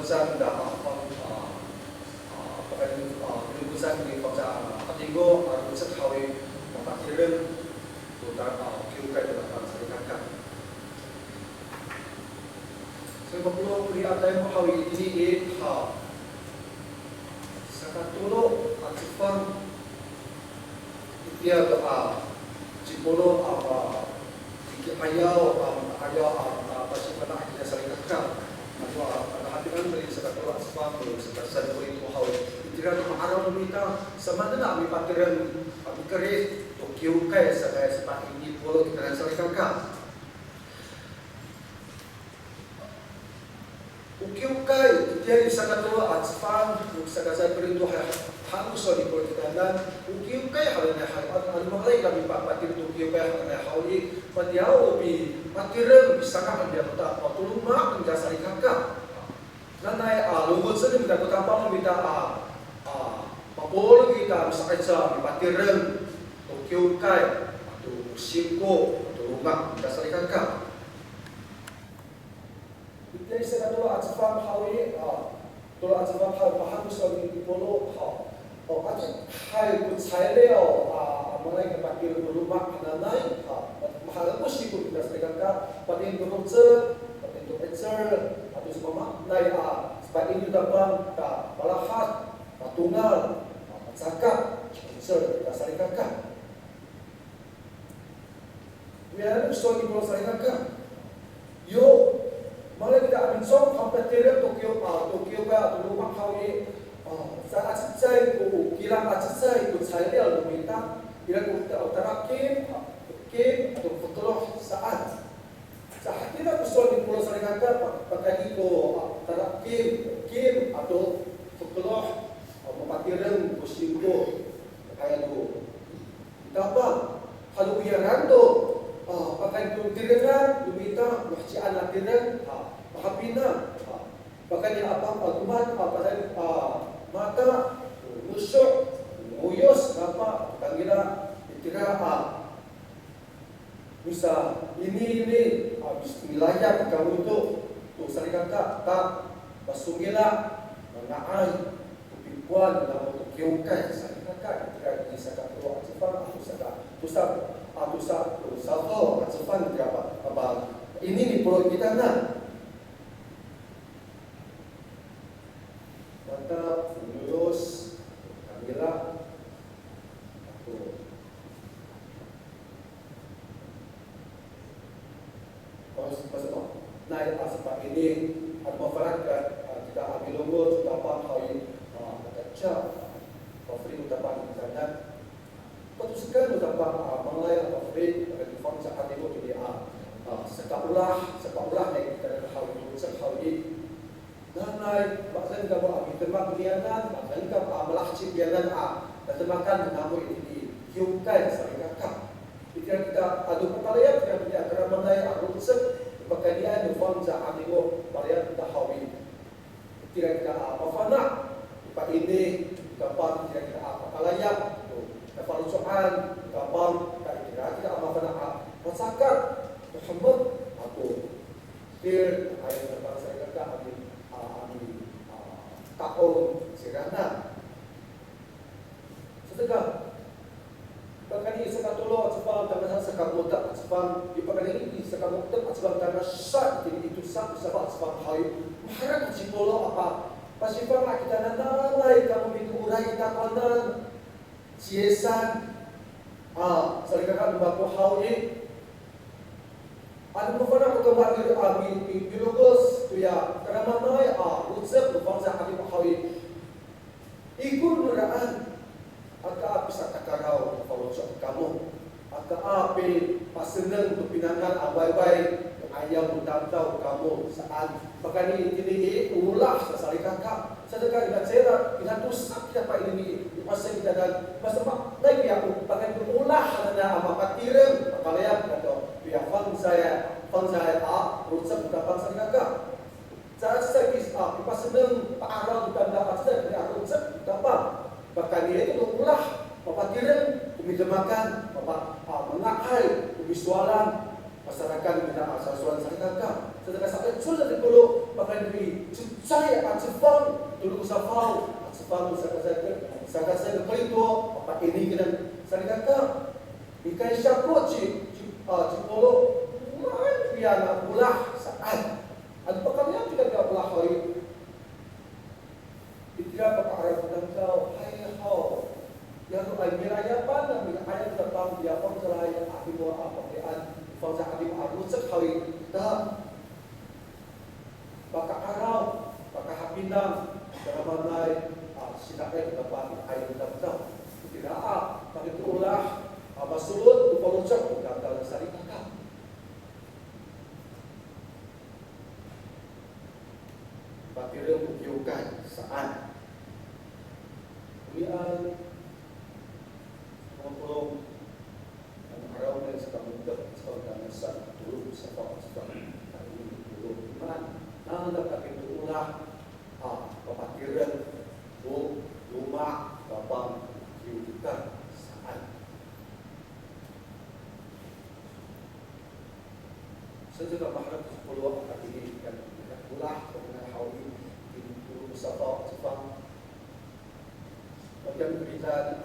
pesan dah pesan di kota Atigo pusat hawi memakiran tentang kiukai tentang serikatan. Sebab perlu lihat yang hawi ini sakatulo atipang dia doa cipolo ayaw pasok na nakikita sa likakang hatikan mo rin sa katulad sa panglo sa kasan ko rin mo hawi itiran ng mga araw lumita sa mana na may patiran pagkarit o kiukay sa kaya sa pangingin polo kita sa likakang o kiukay itiran sa katulad at sa pang sa kasan ko rin mo hangus o di polo kita na o kiukay halin na halin mga rin kami papatir o kiukay halin na hawi padiyaw bi matirang bisa ka dia kota tulung mak ng dasari kakak nanay lungod sa nim dapat tampang bita mapolo kita sa kaitsa matirang Tokyo kai to singko tulung mak ng dasari kakak ito sa kadua at sa hawi tulo at sa pahang sa polo o at hay kung sayleo mga kapatir tulung mak nanay mahalaga sih kita sedang patin dokter, patin dokter, atau semua nai seperti ini dapat balahat, patungal, cakap, dokter kita saling kakak. Biar usul di pulau saling kakak. Yo, malah kita ambil song kompetitif Tokyo ka rumah kau saat saya kilang saya saya minta kilang utarakin atau fotolah saat kita usul di pulau Sarikaka pakai ko tarakim atau fotolah memakiran kusingo kaya do dapat kalau biaran do pakai do tiran lumita mahcian tiran mahapina pakai yang apa kumat pakai mata musuk uyos apa tangira itira bisa ini wilayah kamu itu tu sarikata tak basungila mengaai pipuan dalam untuk kiukai sarikata ketika di sakatro atfan atau salto atfan apa ini di pulau kita na mata lulus kamila naik asap ini ada masyarakat kita ambil logo kita pakai kaca coffee kita pakai karena petugaskan kita pakai mengelai coffee pada form saat itu jadi sekapulah naik kita hal itu sekali dan naik bahkan kita ambil tempat bianan bahkan kita malah cip bianan dan temakan namu ini kiukai sarikaka kita adu perkalian kita kerana naik arusek pakaian di form saat itu varian tahawi kira-kira apa fana pak ini kapan kira-kira apa kalayak kapan soal kapan kira-kira apa fana masyarakat Muhammad atau dir ayat tentang saya kata ami tahun sirana sedekah Bahkan ini sekatulo sebab tangan sekamutak sebab di pakai ini sekamutak sebab tangan sat jadi itu sebab hai maharap cipolo apa pasifan kita nanai kamu itu urai takonan siesan sarikaka baku hawi anu pernah kembali biologis tu ya karena nanai unsur bangsa hati hawi ikut nuraan Aka bisa takarau kalau kamu, aka api pasenang tu pinangan abai-abai ayam utantau kamu saat bahkan ini ulah sesali kakak sedekah dengan saya kita tusak siapa ini masa kita dan masa naik ya bahkan ulah ada apa patiran kalian atau pihak fang saya rusak dapat sali kakak saya kisah pasenang parah utantau saya tidak rusak dapat bahkan dia itu ulah papatiran kumidamakan mengakai kumisualan masyarakat kita asasuan sarikaka sedangkan sampai sudah dipeluk bahkan di cai acifang dulu usafau acifang saya kelito apa ini kita saya kata ikai syakut cipolo mai piana ulah saat ada pekannya tidak ulah hari tidak perkara dan kau hai hau yang ai miraya pan dan ayat tentang dia pun selaya api apa pean fauza api arus sekali dah baka araw baka hapindang dalam manai sinakay dapat ayat tentang tidak tapi ulah masulut upolucak dalam sari kakak pakirnya bukyukan saat kemudian ngomong dan araw dan sekamuntag sekarang nasa dulu sepak ini dulu iman nanda pakai ulah papakiran rumah babang diutukan saat sejak maharap 10 akan ini dan ulah dengan hawi di dulu sepak Jepang bagian beritaan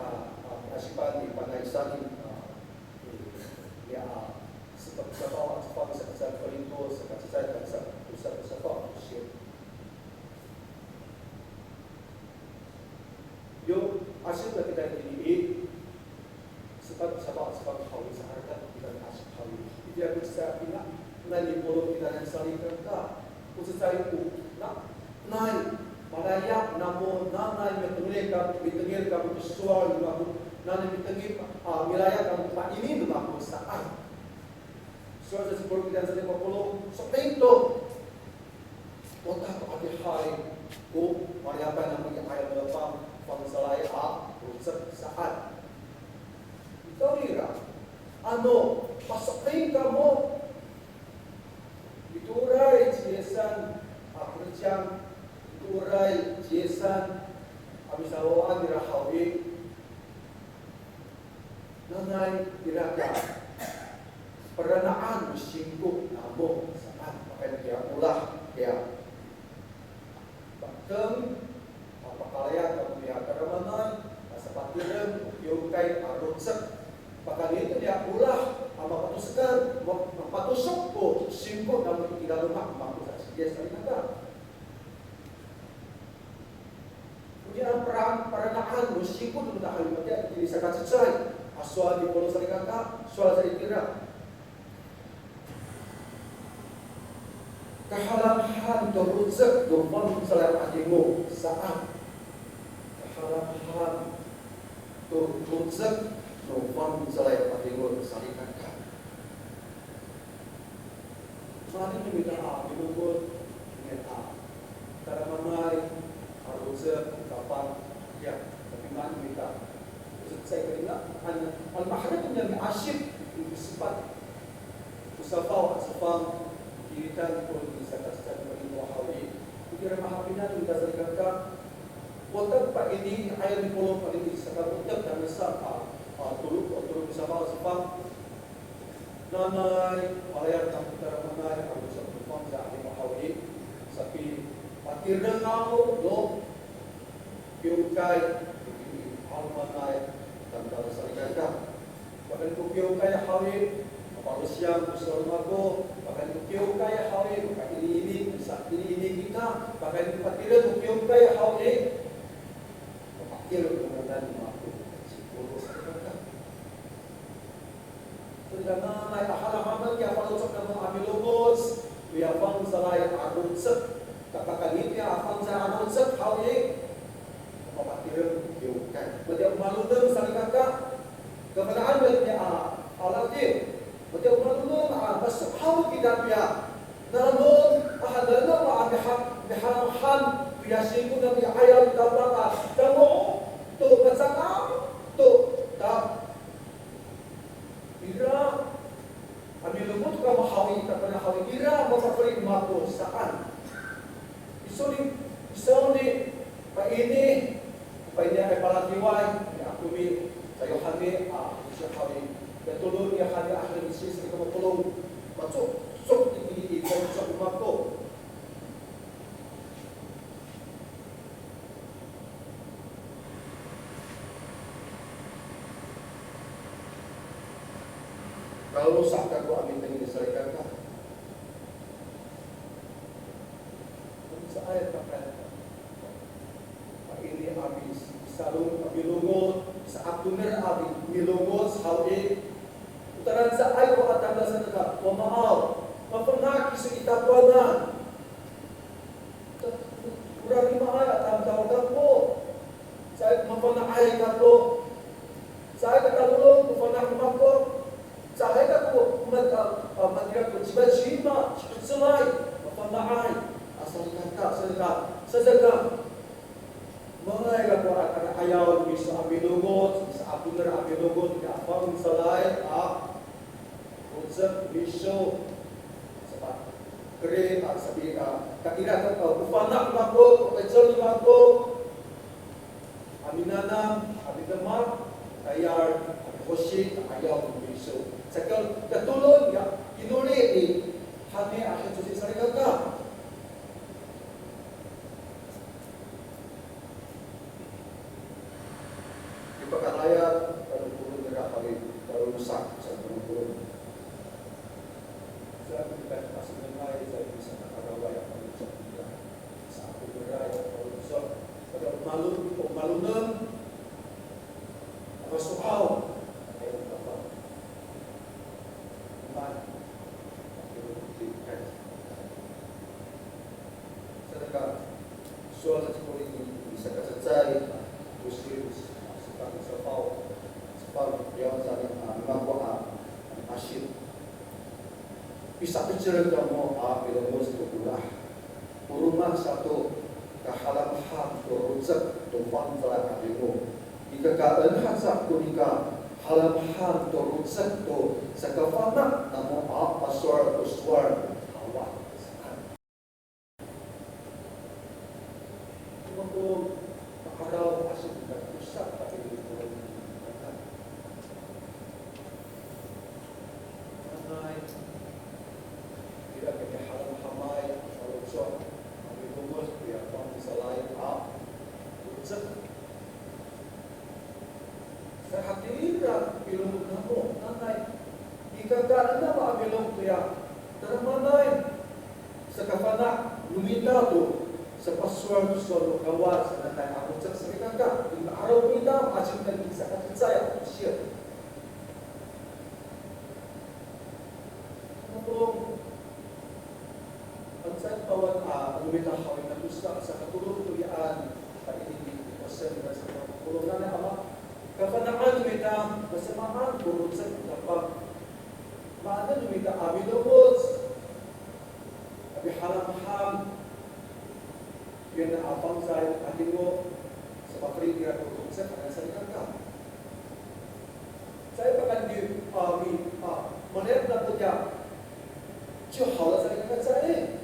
asipan di panaisan ya sebab sepak Jepang sekejap perintah sekejap dan sepak usia yo asyik kita ini sebab hawi seharga kita asyik hawi dia bisa pindah nanti polo kita yang saling kerja khusus saya naik Malaya namun nanai metengir kamu kesual kamu nanai metengir wilayah kamu pak ini kamu saat soal sebelum kita sedang berpuluh sepintu otak ada hari ku Malaya namanya ayat berapa pangsalaya rusak saat itu kira ano pasapin kamu itu rai jesan kerjaan urai jesan abisawaan dirahawi nanai diraka peranaan bersinggung namun saat pakai dia ulah dia bahkan apakah kamu dia karamanai sepatutnya yukai arusek bahkan itu dia ulah apa patuskan patusok ko singgung namun tidak rumah maksud dia sekali kata kemudian peranaan meskipun tidak hanya jadi sangat sesuai asal di polos saya kata soal saya kira kehalahan doruzek dorman salam adimu saat kehalahan doruzek dorman salam adimu saling kata mari kita menunggu kita dalam mengenai arusnya kapan ya tapi mana kita saya kira al-mahraj yang asyik sifat usafau asfam kiritan pun bisa kasihkan bagi wahawi kira mahapinan kita serikakan watak pak ini ayat di pulau pada ini sekarang watak dan besar turut usafau asfam nanai ayat yang kita mengenai arusnya asfam jadi wahawi tapi Pakir dengamu lo piukai almanai dan kalau sarikaka bahkan ku piukai hawi apa siang usulmago bahkan ku piukai hawi bahkan ini saat ini kita bahkan pakir ku piukai hawi pakir kemudian mampu sepuluh sarikaka sudah naik hal-hal yang kalau cakap ambil logos dia bang salai arusek katakan ini apa saya akan set hal ini apa kira diukai betul malu tu misalnya kata kebenaran dia alat dia betul malu bas hal kita dia namun ada nama biharam biasiku dan ayat dapat kamu tu macam tu tak kira ambil lumut kamu hawi tak pernah hawi kira apa perlu mampu saat Isoni pak ini ay palatiway aku bi sayo hadi siya hadi betul dia hadi akhir isi sa kamapulong masuk sok ini konsep umako Kalau rusak kan ko amin tengin disarikan ka. Sa ayat pakai. Pak ini habis salung abilungot sa akuner abi milungot sa hawi. Utaran sa ayo atanda sa ka. Pamaaw. Mapanaki sa itapuanan. Kurang lima ayat atanda ko. Saya mapanakay ka to. Saya katulong mapanakay ko. Saya ko matira ko jiba-jiba, selai, mapanakay. Asal kata sejaga. Mengenai ko akan ayaw bisa abilugot, sa apuner abilugot ka pang selai unsur biso sebab kere sabi kakira ka upanak mako, pecel mako. Aminanam, abidamar, tayar, hoshi, ayaw biso. Sekal katulong ya inuli ni hati akhir suci sarika ka. Di pakaraya kalau turun negara kali kalau rusak saya turun. Saya bukan pasal mengenai saya bisa nakarawa yang kami cakap. Saat berai kalau rusak pada malunam apa soal soal seperti ini bisa terjadi muslim seperti sebab yang saya mengaku asyik bisa bicara kamu bila mesti pulang rumah satu kehalang ham teruzak tumpang telah kamu jika keadaan hasak kunika halam ham teruzak tu sekafana namun apa suara awak untuk menghadap asyik dan pusat tapi di dalam ramai tidak kena halam hamai kalau sok ambil rumus biar orang bisa lain ucap sehatiran ilmu kamu nanti jika tak ada ambil dia termanai sekafana lumita tu sepasuan suatu kawan senantai aku cek serikakak di arau kita macam dan bisa kata saya share untuk konsep kawan lumita hawin na pusat sa katulong tulian pag ini di kosen dan sa kulungan na ama kapanaan lumita kasamaan burot sa kapag maana lumita amilobos abi halam yang abang saya adingo sebab dia berkonsep akan saya kata. Saya bahkan di melihat dapatnya jual saya kata saya.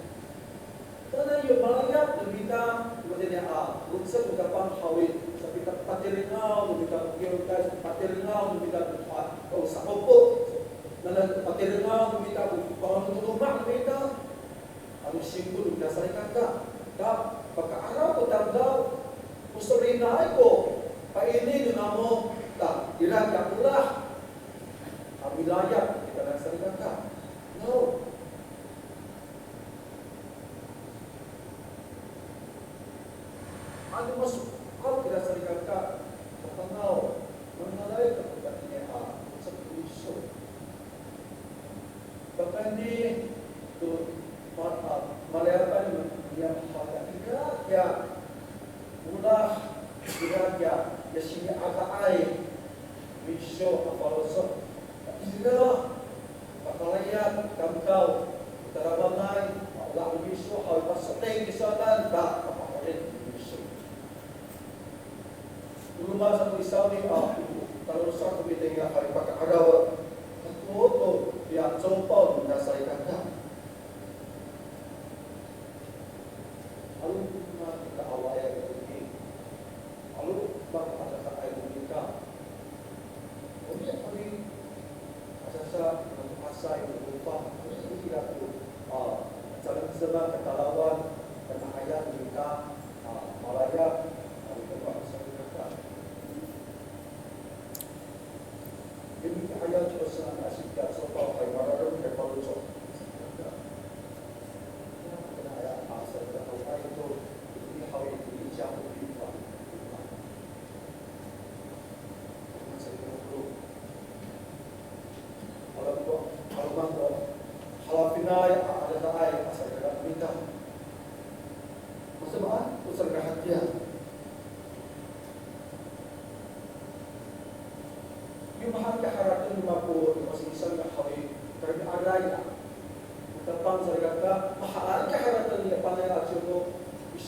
Karena yang malayat lebihnya kemudian konsep ungkapan hawit seperti patiringau, lebih kita patiringau, lebih kita sapopo, dan patiringau, lebih kita bangun rumah, lebih kita harus simbol sudah saya kata. Tak pagkaaraw ko tanggaw usarina ko paini dinamo tak diragya pula ang wilayah kita nang salita ka no ano masuk kalau kita salita ka tanggaw mengalay ka pagkatinya sa puso baka ni to malayapan yang tidak ya mudah tidak ya sini agak air misyo apalosok tidak pakalayan kamkau terabangai Allah misyo hal pasatay kisatan tak papakalin misyo rumah satu isawi kalau sa kumitengah hari pakarawa to ya coba mendasari kata lalu kita awal yang ini, lalu bagaimana ada air mereka? Kemudian kami asasa untuk masa itu lupa, ini tidak tu jalan sebelah ketalawan, ketahayaan mereka Malaya, kami coba saya kata.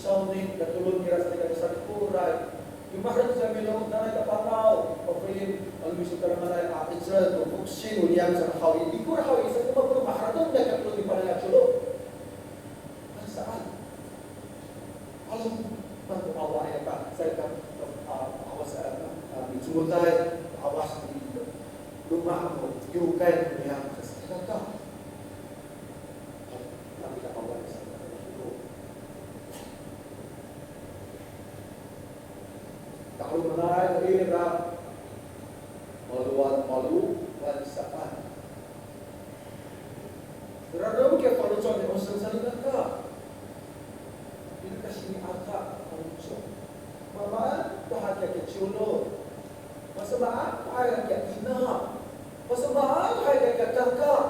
sounding katulong kira sa kuray. Imahan sa milong na kapangaw, ofrin ang miso karangalay Israel to fuksin uliyang sa hawi. Di ko hawi sa kumapuro maharatong na katulong di pala nagsulo. Saan? Alam mo awa ay pa sa awas mitsumutay awas dito. Lumah mo yukay uliyang sa sakata. Kami ka awa sa kalau menarik ini dah maluan saan. Berada ke kalau contoh Oseng salingkan ka. Ini kasih agak manusia. Mama bahagia keculo. Masa mak bahagia ina. Masa mak bahagia kakak.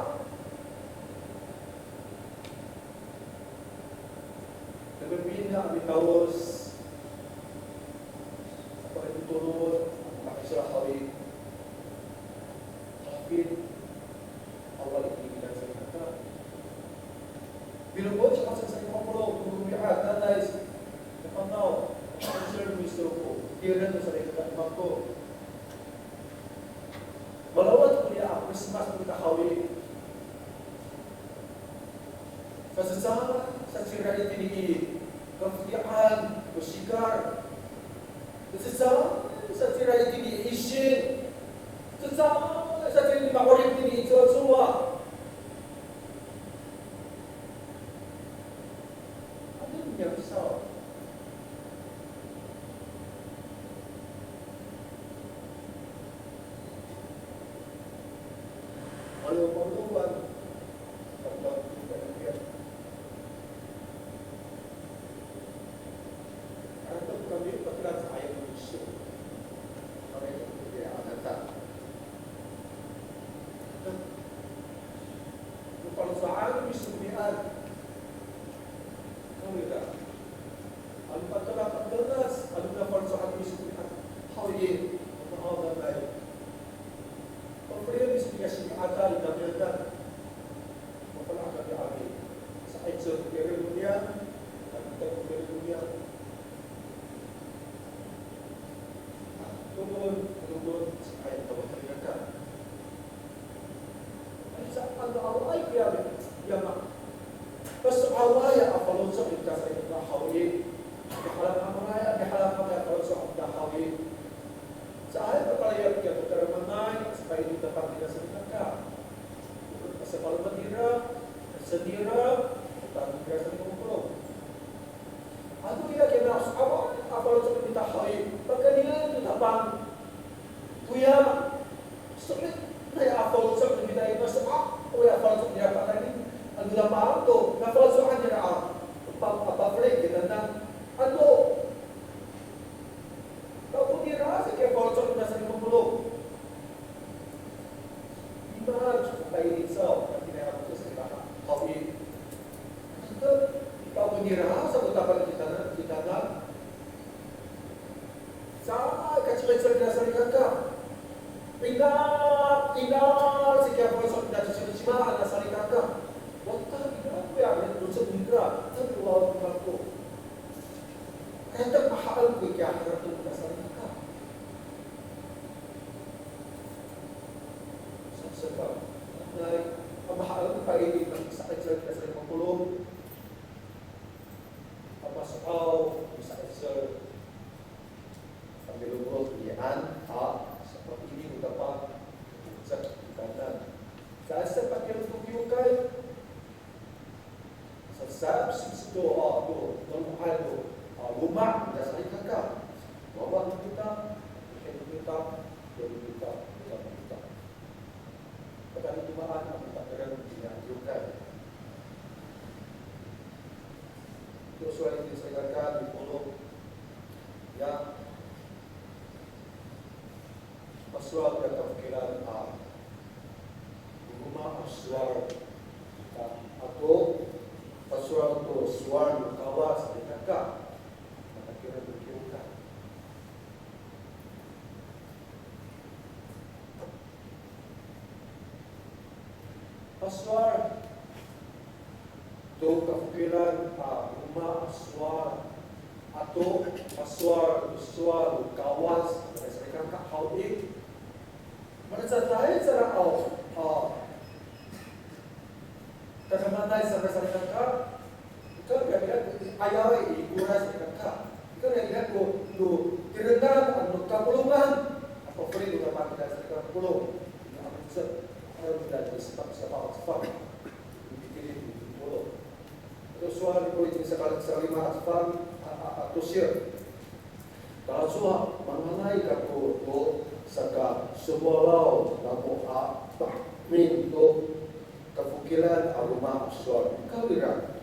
Lebih bina ditawus. Turun makisalah hawi tapi awal ini kita cerita bila buat cepat selesai ngobrol kemudian tanais depan tahu hasil misalku dia tu saya kata mampu melawat kuliah Christmas kita hawi secara secara ini kemudian bersikar secara secara ini isin, secara ini makorik ini semua. Ada yang besar. Kalau perluan, kalau kita lihat, atau kami perlu saya berusaha. Kalau soal misubihan, kamu lihat, al-Fatihah 14, al-Fatihah soal misubihan, hawi, apa baik. Pemberian misubihan ada di dalam apa nak diambil. Saya cerita dunia, dan kita beri dunia. Turun, saya tahu terlihat. Anda awal ya mak. Pas awal ya apa lo sok kita saya kita hawi. Dihalang amaraya, dihalang amaraya kalau sok kita hawi. Saya terkaya kita termenai supaya kita dapat tidak sedekah. Sebab mandira, sendira, kita tidak sedekah. Aduh ya kita awal apa lo sok kita hawi. Bagaimana itu dapat? Tuya, sulit. Saya apa lo sok kita itu sebab ya falso dia apa tadi? Anu dapat tu, na falso aja dah. Apa boleh kita tentang anu. Kau punya rasa ke falso kita sering mengeluh. Iman supaya risau, kita harus sesuai hawi. Kita kau punya rasa betapa kita nak. Sama kecil-kecil kita sering kata. Tinggal sekian falso kita cuma ada saling kakak. Waktu kita yang dosa mitra, tapi lawan aku. Kita mahal kita harus kita saling kakak. Sebab, mahal kita ini bisa aja kita saling mengulung. Apa soal bisa aja ambil urut pilihan, seperti ini betapa kita saya sempat yang tujukan sesab doa tu doa tu rumah dah saya kakak bawa kita pada jumaan kita terang dengan tujukan itu soal yang saya kakak di puluh yang pasal dan kefikiran rumah aswar atau pasal tu aswar kawas dekat maka kira berkiukan aswar tu kefikiran rumah aswar atau paswar suar kawas mereka kak haudi mana satai cara kadang-kadang sampai kakak itu kira-kira ayah ibu rasa kakak itu kira-kira lu kerendahan lu kapulungan apa pun itu dapat kita kapulung dan sebab bikin puluh itu soal politik sekali asfal atau sir kalau soal mengenai kaku tu saka sebuah lagu min tu kefukiran aroma soal kaliran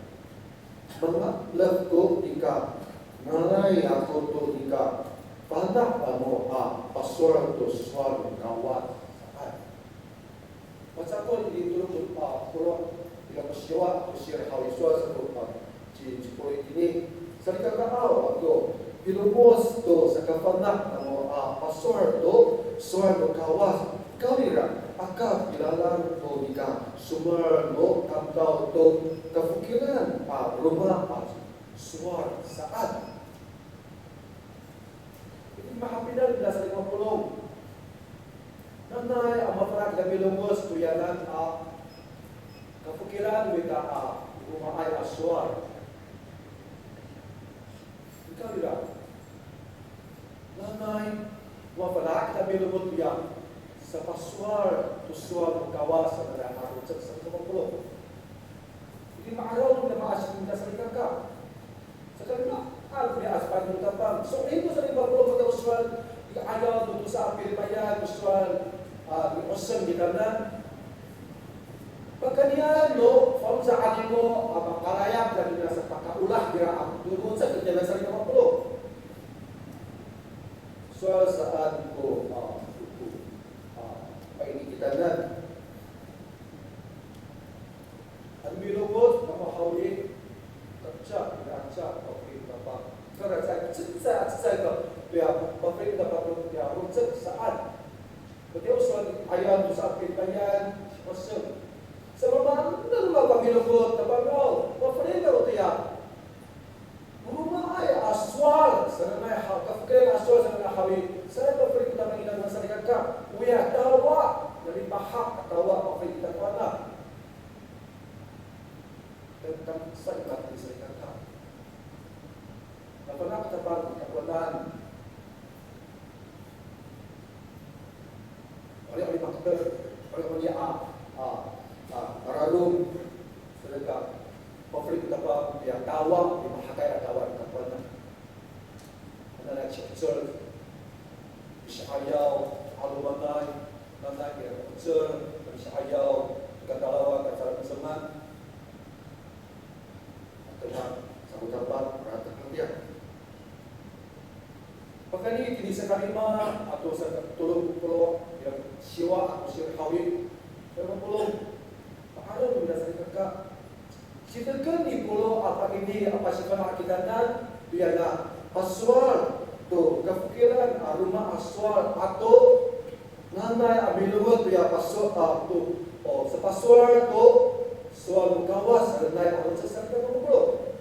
mengalah tu jika mengenai aku tu jika pandak anu pasal tu soal kawan macam tu di turun pulau bila bersiwa bersih hawiswa satu politik ini serta kau tu bila bos tu sekafanak anu pasal tu soal kawas kau dira akak bilalang tu jika sumber tu kampau tu kefikiran rumah soal saat ini mahapidal 1950 nanay ang maparat kami lumos tuyanan kapikiran wita umaay aswar ikaw nila nanay maparat kami lumos tuyan sa paswar tuswar kawas sa nalang sa kapapulong hindi maaraw na maasip na sa likang sa kanila alpya aspan ng tapang so ito sa kapapulong pagkawaswal ayaw dito sa Pilipayan uswal Oseng di kanan pagkanian lo from sa akin mo karayap dan nasa pakaulah dira turun sa kanya sa 50 soal saat ko paini kita nan ang milogos na mahawin kapsa okay papa kaya sa ko ya pagpili dapat ya rutsek saat betul soal ayat tu saat Pilipayan Oseng sebab mana pamilogot tabago pagpili daw tiya rumah ay aswal sana kafkir aswal sana hawi saya pagpili kita mengingat masa dekat uya tawa dari bahak tawa pagpili kita kuala tentang saya di serikat apa nak tabang kekuatan oleh makter oleh dia aralum sedekah konflik apa yang tawang di mahakai tawang kapan ana cekcol syayau alumanai nanti dia cekcol syayau kadalawa kadalawa seman teman satu tempat rata dia Pakani kini sekalima atau tolong pulau yang siwa atau siwa kawin tolong pulau ada berdasar kakak ceritakan di pulau apa ini apa sifat kita dan biarlah aswal tu kefikiran rumah aswal atau nanai abiluat ya pasal tu sepaswal tu soal kawas nanai alam sesat pulau